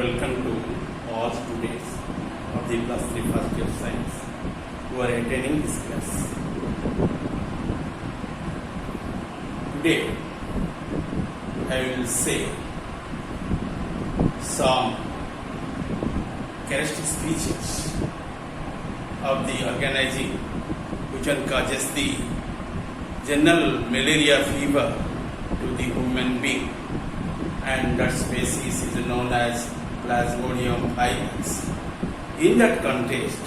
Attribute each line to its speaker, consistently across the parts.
Speaker 1: welcome to all students of the plus 3 first year science who are attending this class. Today I will say some characteristic features of the organism which one causes the general malaria fever to the human being, and that species is known as Plasmodium vivax. In that context,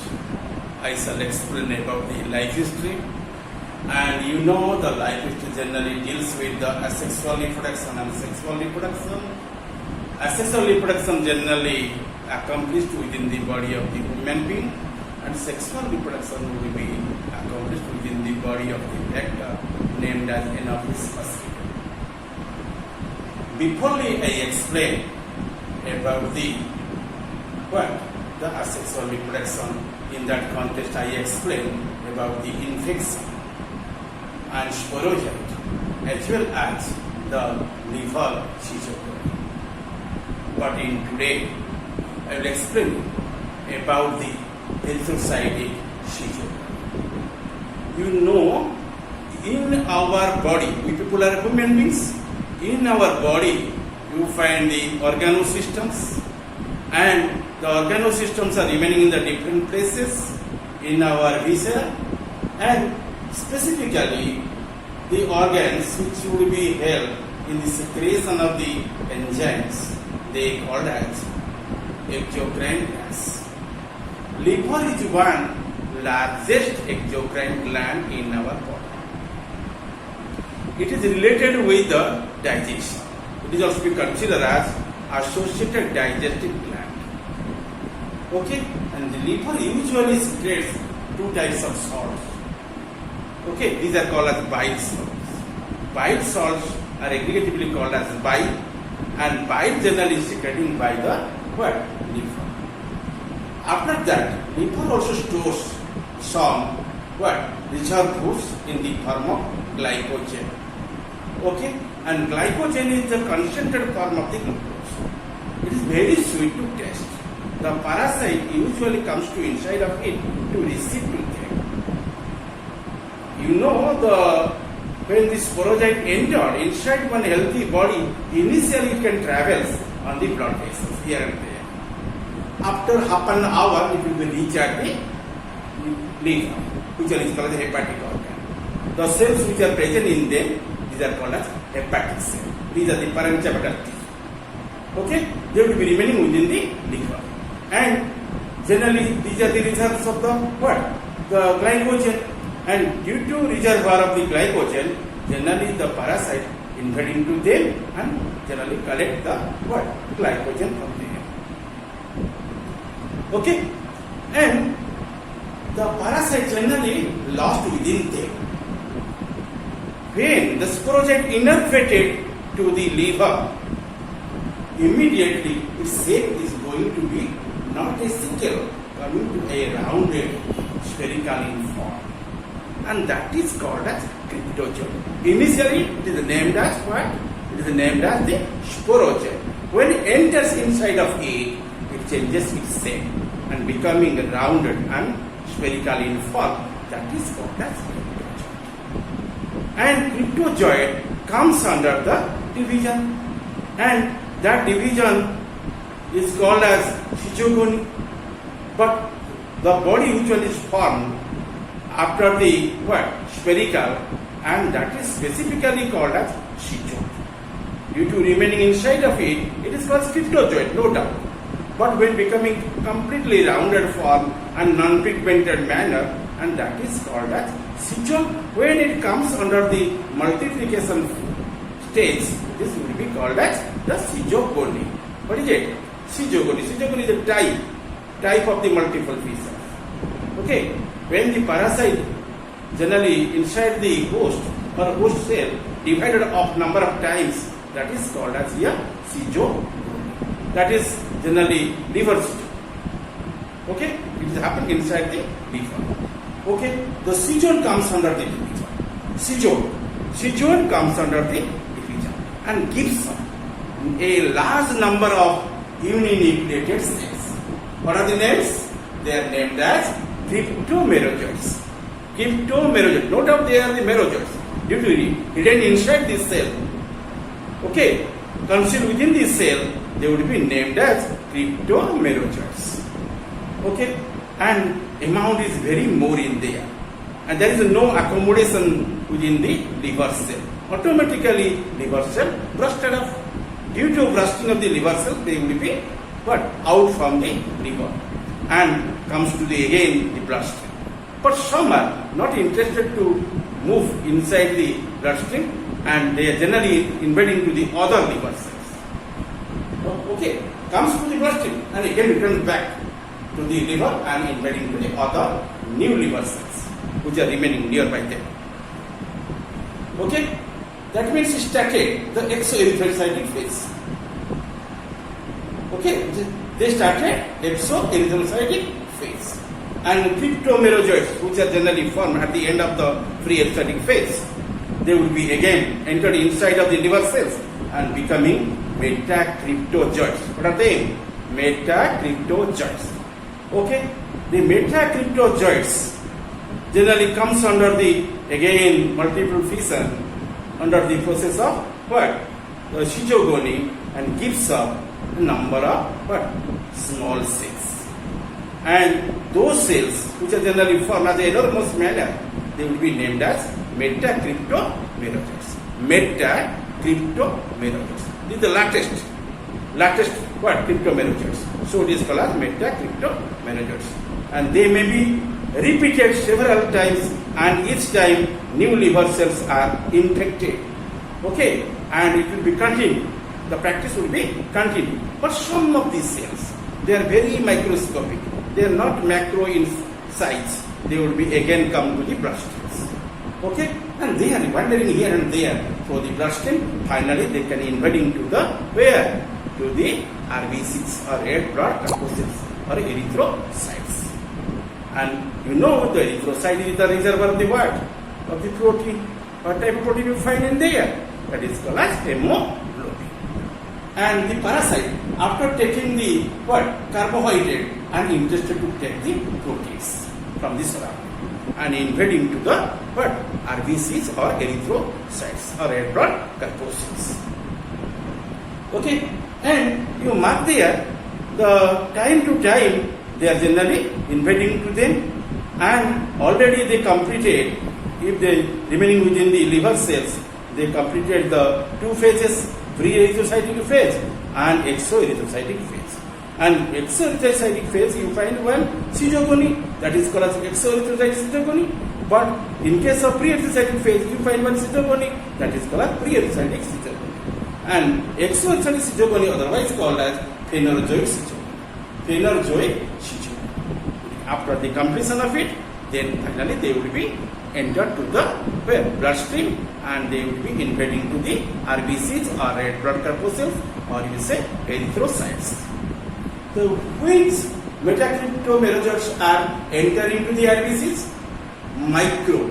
Speaker 1: I shall explain about the life history, and you know the life history generally deals with the asexual reproduction and sexual reproduction. Asexual reproduction generally accomplished within the body of the human being, and sexual reproduction will be accomplished within the body of the vector named as Anopheles mosquito. Before I explain about the asexual reproduction, in that context I explain about the infection and sporozoite as well as the liver schizophrenia. But in today I will explain about the endocytic schizophrenia. You know, in our body, we people are human beings. In our body, you find the organosystems, and the organosystems are remaining in the different places in our viscera, and specifically the organs which will be held in the secretion of the enzymes, they are called as exocrine glands. Liver is one largest exocrine gland in our body. It is related with the digestion. It is also considered as associated digestive gland. Okay, and the liver usually secretes two types of salts. Okay, these are called as bile salts. Bile salts are aggregatively called as bile, and bile generally is secreted by the liver. After that, liver also stores some reserve foods in the form of glycogen. Okay, and glycogen is the concentrated form of the glucose. It is very sweet to taste. The parasite usually comes to inside of it to receive to take. You know, when the sporozoite entered inside one healthy body, initially it can travel on the blood vessels here and there. After half an hour, it will be reached at the liver, which is called the hepatic organ. The cells which are present in them, these are called as hepatic cells. These are the parenchyma. Okay, they will be remaining within the liver, and generally these are the reserves of the glycogen. And due to reservoir of the glycogen, generally the parasite invade into them and generally collect the glycogen from them. Okay, and the parasite generally lost within them. When the sporozoite innervated to the liver, immediately its shape is going to be not a sickle, coming to a rounded spherical in form, and that is called as cryptozoite. Initially, it is named as what? It is named as the sporozoite. When it enters inside of it, it changes its shape and becoming rounded and spherical in form. That is called as cryptozoite. And cryptozoite comes under the division, and that division is called as schizogony. But the body which one is formed after the spherical, and that is specifically called as schizoid. Due to remaining inside of it, it is called cryptozoite, no doubt. But when becoming completely rounded form and non-pigmented manner, and that is called as schizoid. When it comes under the multiplication stage, this will be called as the schizogony. What is it? Schizogony. Schizogony is a type of the multiple fission. Okay, when the parasite generally inside the host or host cell divided of number of times, that is called as here schizogony. That is generally liver schizogony. Okay, it is happening inside the liver. Okay, the schizoid comes under the division. Schizoid comes under the division and gives a large number of uninucleated cells. What are the names? They are named as cryptomerozoites. Cryptomerozoites. Note out they are the merozoites. Due to hidden inside this cell. Okay, concealed within this cell, they would be named as cryptomerozoites. Okay, and amount is very more in there, and there is no accommodation within the liver cell. Automatically, liver cell bursted off. Due to bursting of the liver cell, they will be out from the liver and comes to the again the bloodstream. But some are not interested to move inside the bloodstream, and they are generally invading to the other liver cells. Okay, comes to the bloodstream and again returns back to the liver and invading to the other new liver cells which are remaining nearby them. Okay, that means it started the exoerythrocytic phase. Okay, they started exoerythrocytic phase. And cryptomerozoites, which are generally formed at the end of the free erythrocytic phase, they will be again entered inside of the liver cells and becoming metacryptozoites. What are they? Metacryptozoites. Okay, the metacryptozoites generally comes under the again multiple fission under the process of the schizogony, and gives up a number of small cells. And those cells which are generally formed as enormous manner, they will be named as metacryptomerozoites. Metacryptomerozoites. This is the latest cryptomerozoites. So it is called as metacryptomerozoites. And they may be repeated several times, and each time new liver cells are infected. Okay, and it will be continued. The practice will be continued. But some of these cells, they are very microscopic. They are not macro in size. They will be again come to the bloodstreams. Okay, and they are wandering here and there through the bloodstream. Finally, they can invade into the where? To the RBCs or red blood corpuscles or erythrocytes. And you know the erythrocyte is the reservoir of the what? Of the protein. What type of protein you find in there? That is called as hemoglobin. And the parasite, after taking the carbohydrate, and interested to take the proteins from the surrounding and invading to the RBCs or erythrocytes or red blood corpuscles. Okay, and you mark there the time to time they are generally invading to them, and already they completed, if they remaining within the liver cells, they completed the two phases, pre-erythrocytic phase and exoerythrocytic phase. And exoerythrocytic phase you find one schizogony, that is called as exoerythrocytic schizogony. But in case of pre-erythrocytic phase you find one schizogony, that is called as pre-erythrocytic schizogony. And exoerythrocytic schizogony, otherwise called as phenerozoic schizogony. Phenerozoic schizogony. After the completion of it, then finally they will be entered to the bloodstream, and they will be invading to the RBCs or red blood corpuscles, or you say erythrocytes. So which metacryptomerozoites are entering to the RBCs? Micro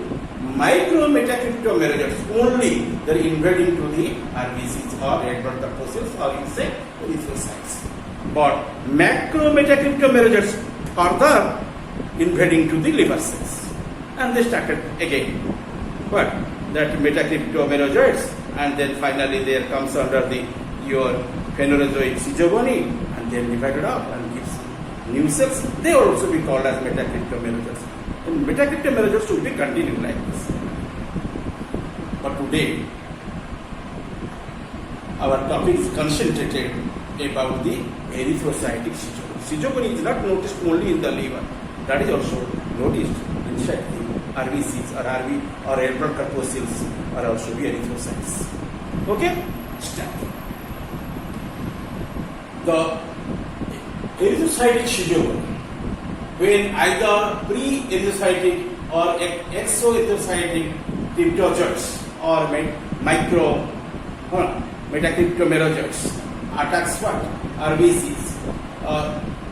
Speaker 1: metacryptomerozoites only, they are invading to the RBCs or red blood corpuscles, or you say erythrocytes. But macro metacryptomerozoites further invading to the liver cells, and they started again that metacryptomerozoites, and then finally there comes under the your phenerozoic schizogony, and then divided up and gives new cells. They will also be called as metacryptomerozoites. And metacryptomerozoites should be continued like this. But today our topic is concentrated about the erythrocytic schizogony. Schizogony is not noticed only in the liver, that is also noticed inside the RBCs or red blood corpuscles, or also the erythrocytes. Okay? Start. The erythrocytic schizogony, when either pre-erythrocytic or exoerythrocytic cryptozoites or micro metacryptomerozoites attacks RBCs,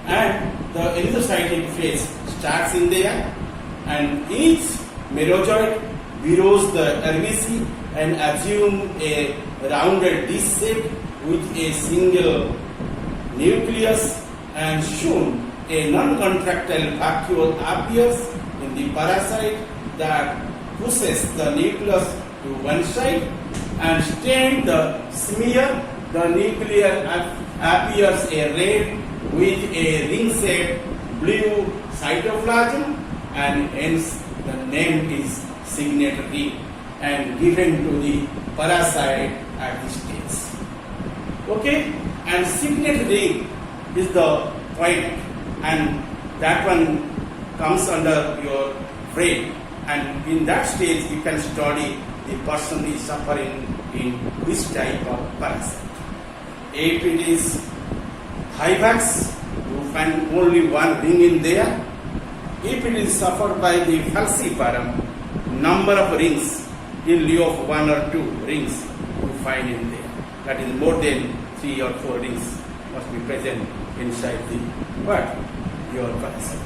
Speaker 1: and the erythrocytic phase starts in there, and each merozoite burrows the RBC and assume a rounded disc shape with a single nucleus, and soon a non-contractile vacuole appears in the parasite that pushes the nucleus to one side, and stain the smear. The nucleus appears a red with a ring-shaped blue cytoplasm, and hence the name is signet ring and given to the parasite at this stage. Okay, and signet ring is the point, and that one comes under your brain, and in that stage you can study the person is suffering in which type of parasite. If it is Hyvax, you find only one ring in there. If it is suffered by the falciparum, number of rings in lieu of one or two rings you find in there. That is more than 3 or 4 rings must be present inside the what? Your parasite.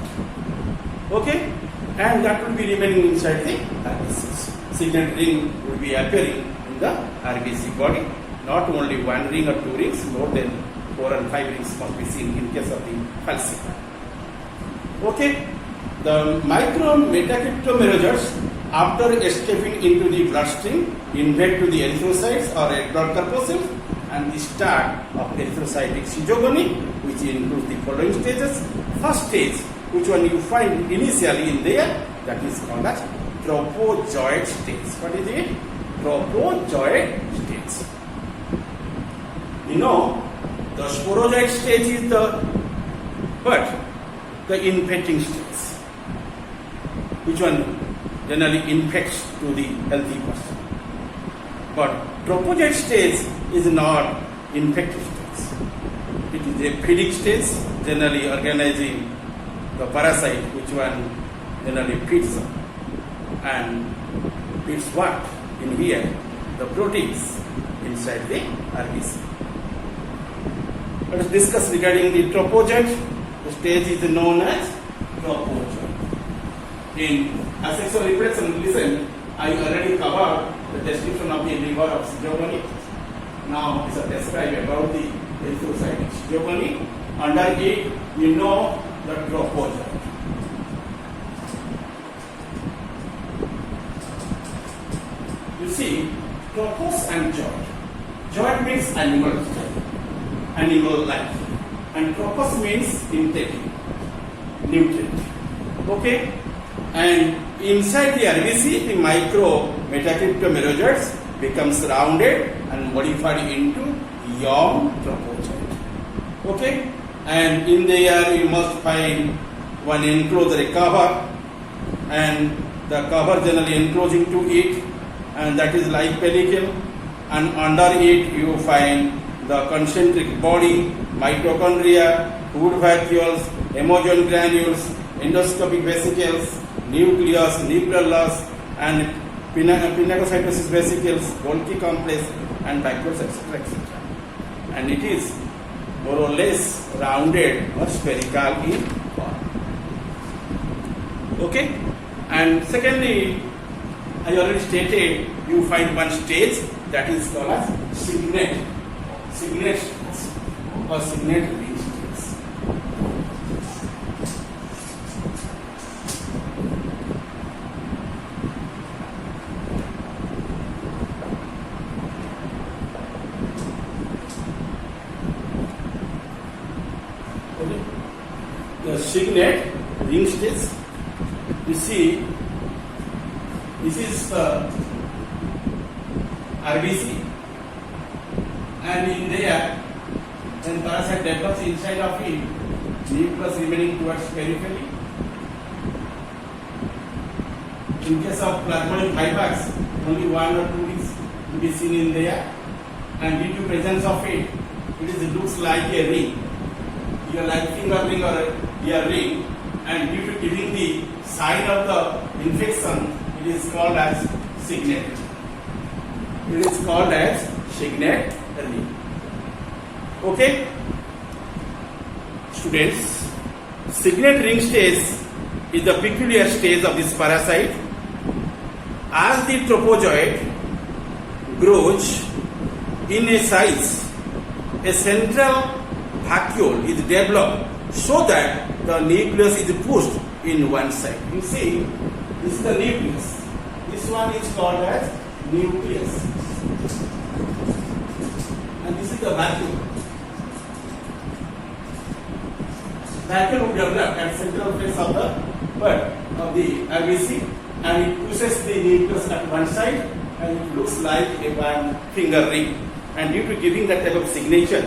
Speaker 1: Okay? And that will be remaining inside the RBCs. Signet ring will be appearing in the RBC body. Not only one ring or 2 rings, more than 4 and 5 rings must be seen in case of the falciparum. Okay? The micro-metacryptomerozoites, after escaping into the bloodstream, invade to the erythrocytes or red blood corpuscles, and the start of erythrocytic syzogony, which includes the following stages. First stage, which one you find initially in there, that is called as tropozoid stage. What is it? Tropozoid stage. You know, the sporozoid stage is the what? The infecting stage. Which one generally infects to the healthy person. But tropozoid stage is not infective stage. It is a feeding stage, generally organizing the parasite, which one generally feeds on. And it's what? In here, the proteins inside the RBC. Let us discuss regarding the tropozoid. The stage is known as tropozoid. In asexual reproduction, listen, I already covered the description of the liver of syzogony. Now it's a describe about the erythrocytic syzogony. Under it, you know the tropozoid. You see, tropos and zoid. Zoid means animal life, and tropos means intake, nutrient. Okay? And inside the RBC, the micro-metacryptomerozoites becomes rounded and modified into young tropozoid. Okay? And in there you must find one enclosure cover, and the cover generally enclosing to it, and that is like pellicle, and under it you find the concentric body, mitochondria, food vacuoles, hemogen granules, endoscopic vesicles, nucleus, nucleolus, and pinacocytosis vesicles, Golgi complex, and backwards, etc., etc. And it is more or less rounded or spherical in form. Okay? And secondly, I already stated, you find one stage that is called as signet stage or signet ring stage. The signet ring stage, you see, this is the RBC, and in there, when parasite develops inside of it, nucleus remaining towards periphery. In case of Plasmodium vivax, only 1 or 2 is to be seen in there, and due to presence of it, it looks like a ring. You are like finger ring or ear ring, and due to giving the sign of the infection, it is called as signet. It is called as signet ring. Okay, students, signet ring stage is the peculiar stage of this parasite. As the tropozoid grows in a size, a central vacuole is developed so that the nucleus is pushed in one side. You see, this is the nucleus. This one is called as nucleus. And this is the vacuole. Vacuole will develop at central face of the bud of the ABC, and it pushes the nucleus at one side, and it looks like a one finger ring. And due to giving that type of signature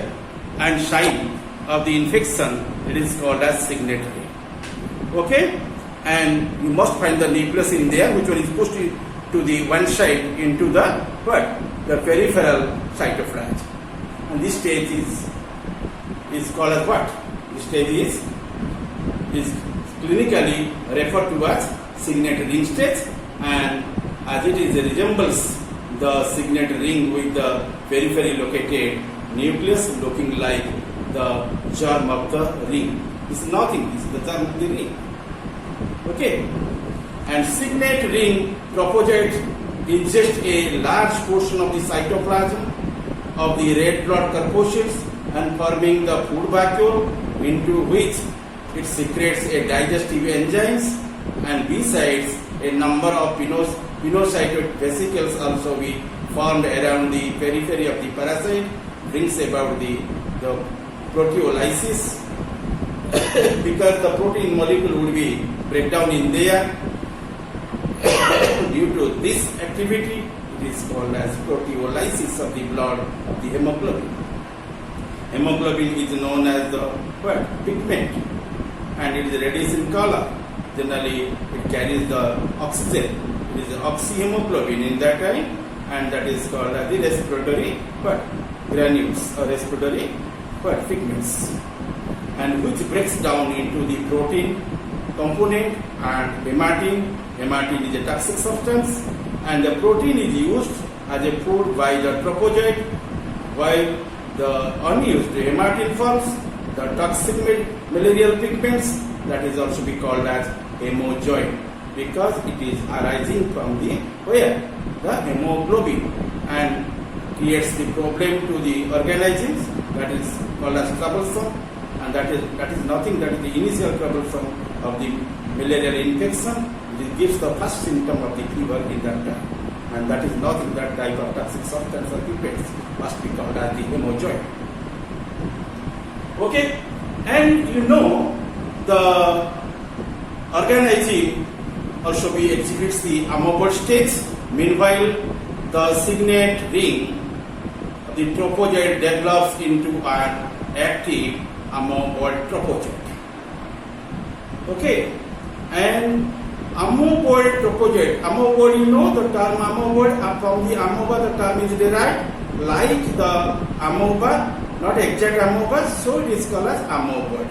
Speaker 1: and shine of the infection, it is called as signet ring. Okay, and you must find the nucleus in there, which one is pushed to the one side into the what? The peripheral cytoplasm. And this stage is called as what? This stage is clinically referred to as signet ring stage, and as it is resembles the signet ring with the periphery located nucleus looking like the germ of the ring. This is nothing, this is the germ of the ring. Okay, and signet ring propogates ingest a large portion of the cytoplasm of the red blood corpuscles and forming the food vacuole, into which it secretes a digestive enzymes, and besides a number of pinocytoid vesicles also be formed around the periphery of the parasite, brings about the proteolysis because the protein molecule would be breakdown in there. Due to this activity, it is called as proteolysis of the blood of the hemoglobin. Hemoglobin is known as the what? Pigment, and it is reddish in color. Generally, it carries the oxygen. It is oxyhemoglobin in that time, and that is called as the respiratory what? Granules or respiratory what? Pigments, and which breaks down into the protein component and hematine. Hematine is a toxic substance, and the protein is used as a food by the trophozoite, while the unused hematine forms the toxic malarial pigments, that is also be called as hemozoid, because it is arising from the where? The hemoglobin, and creates the problem to the organisms, that is called as troublesome, and that is nothing, that is the initial troublesome of the malarial infection. It gives the first symptom of the fever in that time, and that is nothing, that type of toxic substance or pigments must be called as the hemozoid. Okay, and you know the organism also exhibits the amoeboid stage. Meanwhile, the signet ring, the trophozoite develops into an active amoeboid trophozoite. Okay, and amoeboid trophozoite. Amoeboid, you know the term amoeboid, from the amoeba the term is derived, like the amoeba, not exact amoeba, so it is called as amoeboid.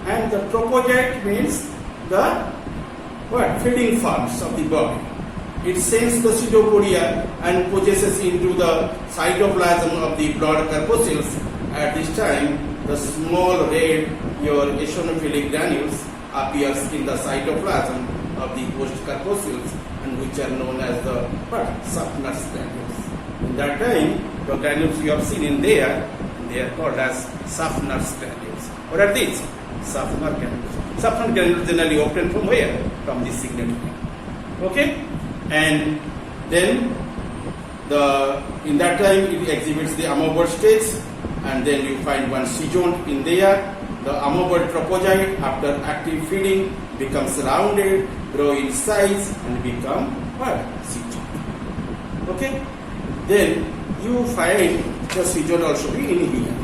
Speaker 1: And the trophozoite means the what? Feeding forms of the body. It sends the pseudopodia and possesses into the cytoplasm of the blood corpuscles. At this time, the small red eosinophilic granules appears in the cytoplasm of the host corpuscles, and which are known as the Schaffner's granules. In that time, the granules you have seen in there, they are called as Schaffner's granules. What are these? Schaffner granules. Schaffner granules generally obtained from where? From the signet ring. Okay, and then in that time it exhibits the amoeboid stage, and then you find one cizone in there. The amoeboid trophozoite, after active feeding, becomes rounded, grow in size, and become what? Cizone. Okay? Then you find the cizone also be in here.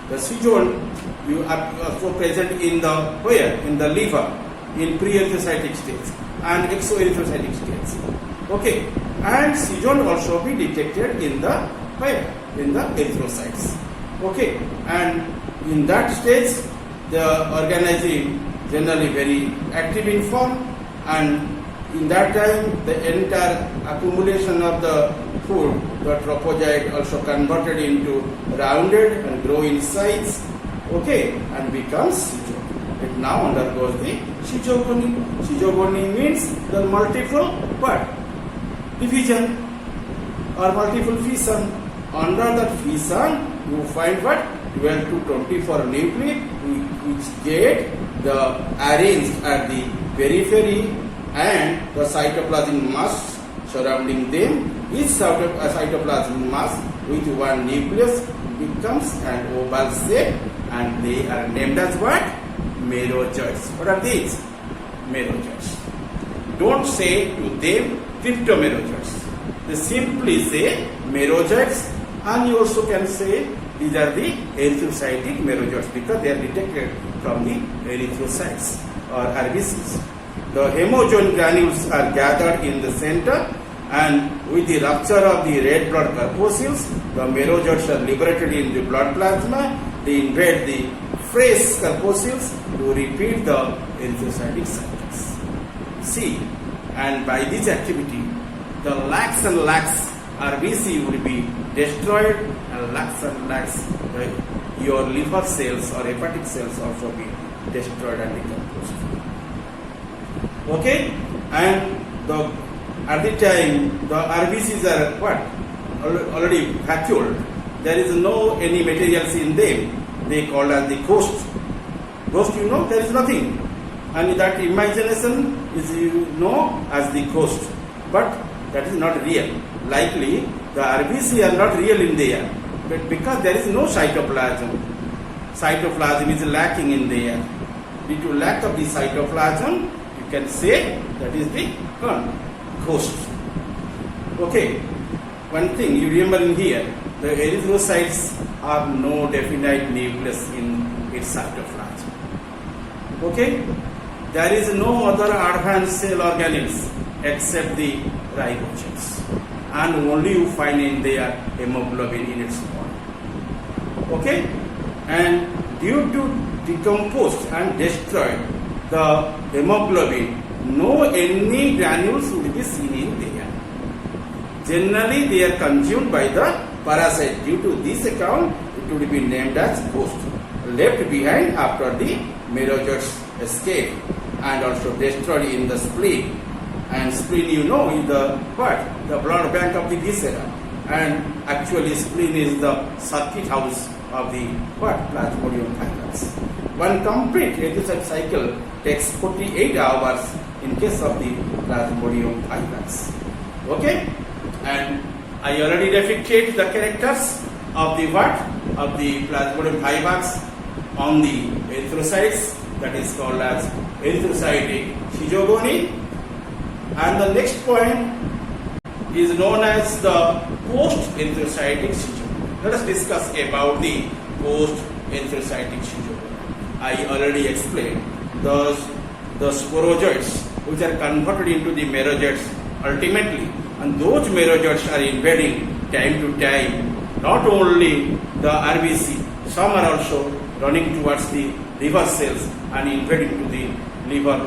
Speaker 1: The cizone you are also present in the where? In the liver, in pre-erythrocytic stage and exoerythrocytic stage. Okay? And cizone also be detected in the where? In the erythrocytes. Okay? And in that stage, the organism generally very active in form, and in that time the entire accumulation of the food, the trophozoite also converted into rounded and grow in size, okay, and becomes cizone. It now undergoes the schizogony. Schizogony means the multiple what? Division or multiple fission. Under that fission, you find what? 12 to 24 nuclei which get the arranged at the periphery and the cytoplasmic mass surrounding them. Each cytoplasmic mass with one nucleus becomes an oval shape and they are named as what? Merozoites. What are these? Merozoites. Don't say to them cryptomerozoites. They simply say merozoites, and you also can say these are the erythrocytic merozoites because they are detected from the erythrocytes or RBCs. The hemojoin granules are gathered in the center, and with the rupture of the red blood corpuscles, the merozoites are liberated in the blood plasma. They invade the fresh corpuscles to repeat the erythrocytic cycles. See, and by this activity, the lax and lax RBC will be destroyed, and lax your liver cells or hepatic cells also be destroyed and decomposed. Okay, and at the time the RBCs are what? Already vacuoled. There is no any materials in them. They call as the ghost. Ghost, you know, there is nothing. And that imagination is as the ghost. But that is not real. Likely the RBC are not real in there. But because there is no cytoplasm is lacking in there. Due to lack of the cytoplasm, you can say that is the ghost. Okay. One thing you remember in here, the erythrocytes have no definite nucleus in its cytoplasm. Okay? There is no other advanced cell organelles except the ribosomes, and only you find in their hemoglobin in its body. Okay? And due to decomposed and destroyed the hemoglobin, no any granules will be seen in there. Generally, they are consumed by the parasite. Due to this account, it will be named as ghost, left behind after the merozoites escape and also destroyed in the spleen. And spleen, you know, is the what? The blood bank of the viscera. And actually, spleen is the circuit house of the what? Plasmodium fibers. One complete erythrocyte cycle takes 48 hours in case of the Plasmodium fibers. Okay? And I already depicted the characters of the what? Of the Plasmodium fibers on the erythrocytes, that is called as erythrocytic schizogony. And the next point is known as the post-erythrocytic schizogony. Let us discuss about the post-erythrocytic schizogony. I already explained the sporozoites which are converted into the merozoites ultimately, and those merozoites are invading time to time not only the RBC, some are also running towards the liver cells and invading to the liver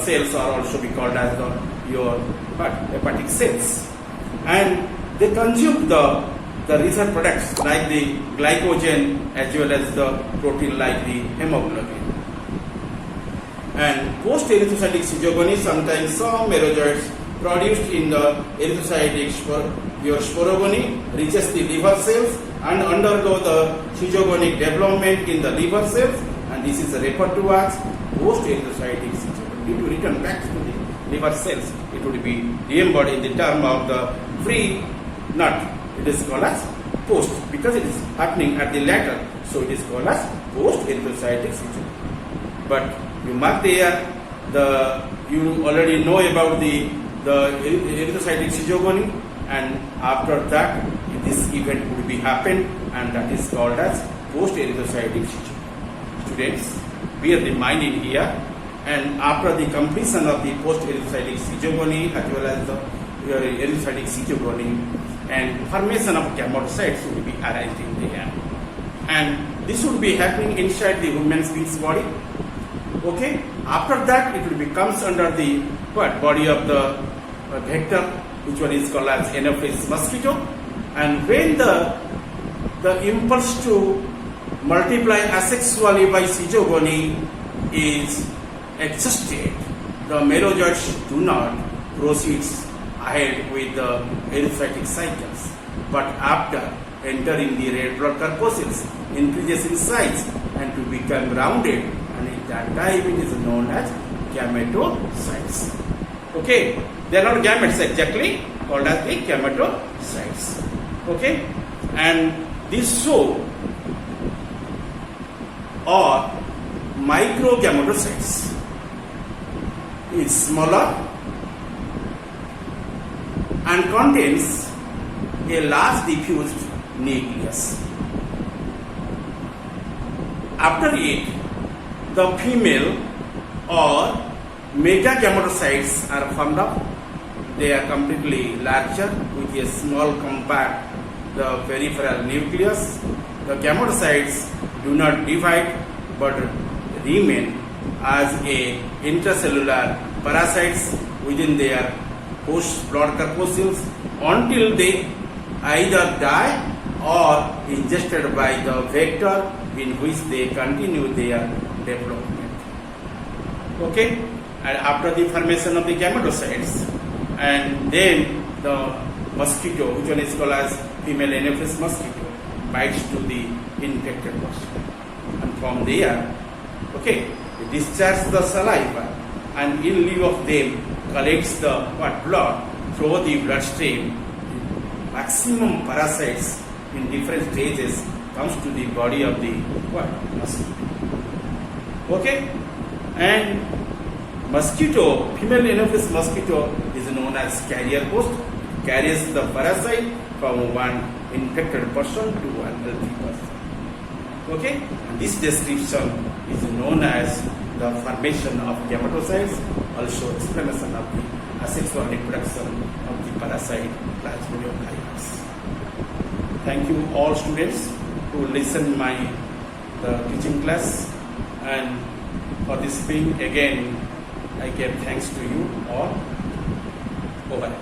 Speaker 1: cells are also be called as your hepatic cells, and they consume the research products like the glycogen as well as the protein like the hemoglobin. And post-erythrocytic schizogony, sometimes some merozoites produced in the erythrocytic sporogony reaches the liver cells and undergo the schizogonic development in the liver cells, and this is referred to as post-erythrocytic schizogony. It will return back to the liver cells. It would be remembered in the term of the free nut. It is called as post because it is happening at the latter, so it is called as post-erythrocytic schizogony. But you mark there, you already know about the erythrocytic schizogony, and after that this event would be happened, and that is called as post-erythrocytic schizogony. Students, bear in mind in here, and after the completion of the post-erythrocytic schizogony as well as the erythrocytic schizogony, and formation of gametocytes would be arised in there, and this would be happening inside the human being's body. Okay, after that it will comes under the body of the vector, which one is called as Anopheles mosquito, and when the impulse to multiply asexually by schizogony is exhausted, the merozoites do not proceed ahead with the erythrocytic cycles, but after enter in the red blood corpuscles, increases in size and to become rounded, and at that time it is known as gametocytes. Okay, they are not gametes exactly, called as the gametocytes. Okay, and these show or microgametocytes is smaller and contains a large diffused nucleus. After it, the female or megagametocytes are formed up. They are completely larger with a small compact the peripheral nucleus. The gametocytes do not divide but remain as a intracellular parasites within their host blood corpuscles until they either die or ingested by the vector in which they continue their development. Okay, and after the formation of the gametocytes, and then the mosquito, which one is called as female anopheles mosquito, bites to the infected person, and from there, okay, they discharge the saliva, and in lieu of them collects the blood through the bloodstream. Maximum parasites in different stages comes to the body of the mosquito. Okay, and mosquito, female anopheles mosquito is known as carrier host. Carries the parasite from one infected person to one healthy person. Okay, and this description is known as the formation of gametocytes, also explanation of the asexual reproduction of the parasite Plasmodium vivax. Thank you all students who listen my teaching class, and for this being again I give thanks to you all. Over.